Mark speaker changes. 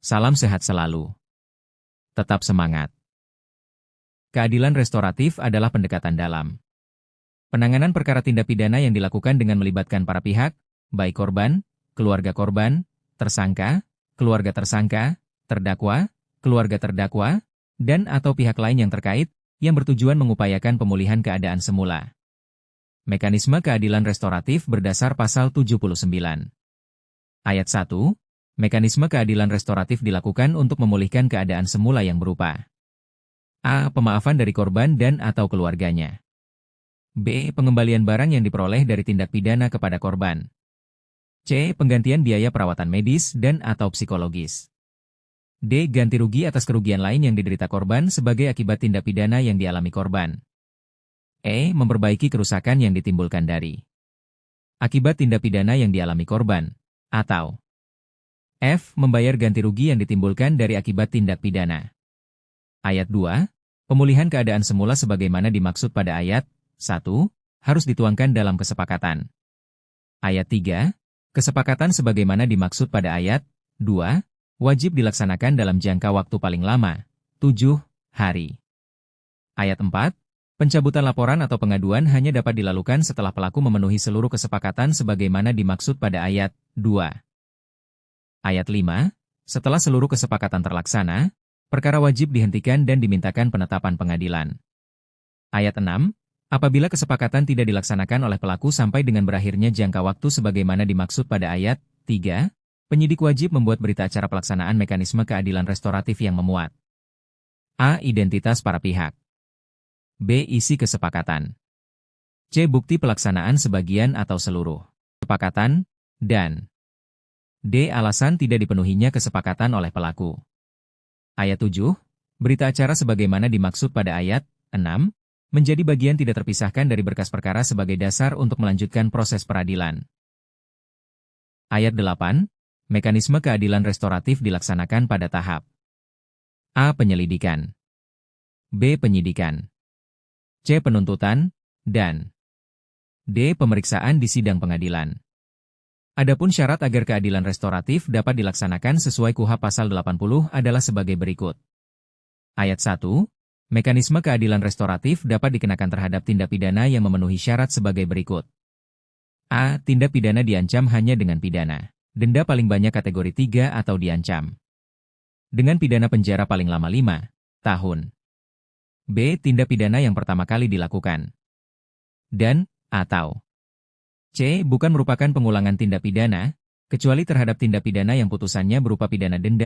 Speaker 1: Salam sehat selalu. Tetap semangat. Keadilan restoratif adalah pendekatan dalam penanganan perkara tindak pidana yang dilakukan dengan melibatkan para pihak, baik korban, keluarga korban, tersangka, terdakwa, keluarga terdakwa, dan atau pihak lain yang terkait, yang bertujuan mengupayakan pemulihan keadaan semula. Mekanisme keadilan restoratif berdasar pasal 79. Ayat 1, mekanisme keadilan restoratif dilakukan untuk memulihkan keadaan semula yang berupa A. Pemaafan dari korban dan atau keluarganya. B. Pengembalian barang yang diperoleh dari tindak pidana kepada korban. C. Penggantian biaya perawatan medis dan atau psikologis. D. Ganti rugi atas kerugian lain yang diderita korban sebagai akibat tindak pidana yang dialami korban. E. Memperbaiki kerusakan yang ditimbulkan dari akibat tindak pidana yang dialami korban. Atau F. Membayar ganti rugi yang ditimbulkan dari akibat tindak pidana. Ayat 2. Pemulihan keadaan semula sebagaimana dimaksud pada ayat 1, harus dituangkan dalam kesepakatan. Ayat 3. Kesepakatan sebagaimana dimaksud pada ayat 2, wajib dilaksanakan dalam jangka waktu paling lama, 7 hari. Ayat 4. Pencabutan laporan atau pengaduan hanya dapat dilakukan setelah pelaku memenuhi seluruh kesepakatan sebagaimana dimaksud pada ayat 2. Ayat 5. Setelah seluruh kesepakatan terlaksana, perkara wajib dihentikan dan dimintakan penetapan pengadilan. Ayat 6. Apabila kesepakatan tidak dilaksanakan oleh pelaku sampai dengan berakhirnya jangka waktu sebagaimana dimaksud pada ayat 3, penyidik wajib membuat berita acara pelaksanaan mekanisme keadilan restoratif yang memuat A. Identitas para pihak. B. Isi kesepakatan. C. Bukti pelaksanaan sebagian atau seluruh kesepakatan, dan D. Alasan tidak dipenuhinya kesepakatan oleh pelaku. Ayat 7, berita acara sebagaimana dimaksud pada ayat 6, menjadi bagian tidak terpisahkan dari berkas perkara sebagai dasar untuk melanjutkan proses peradilan. Ayat 8, mekanisme keadilan restoratif dilaksanakan pada tahap A. Penyelidikan, B. Penyidikan, C. Penuntutan, dan D. Pemeriksaan di sidang pengadilan. Adapun syarat agar keadilan restoratif dapat dilaksanakan sesuai KUHP pasal 80 adalah sebagai berikut. Ayat 1, mekanisme keadilan restoratif dapat dikenakan terhadap tindak pidana yang memenuhi syarat sebagai berikut. A. Tindak pidana diancam hanya dengan pidana denda paling banyak kategori 3 atau diancam dengan pidana penjara paling lama 5 tahun. B. Tindak pidana yang pertama kali dilakukan. Dan, atau C. Bukan merupakan pengulangan tindak pidana, kecuali terhadap tindak pidana yang putusannya berupa pidana denda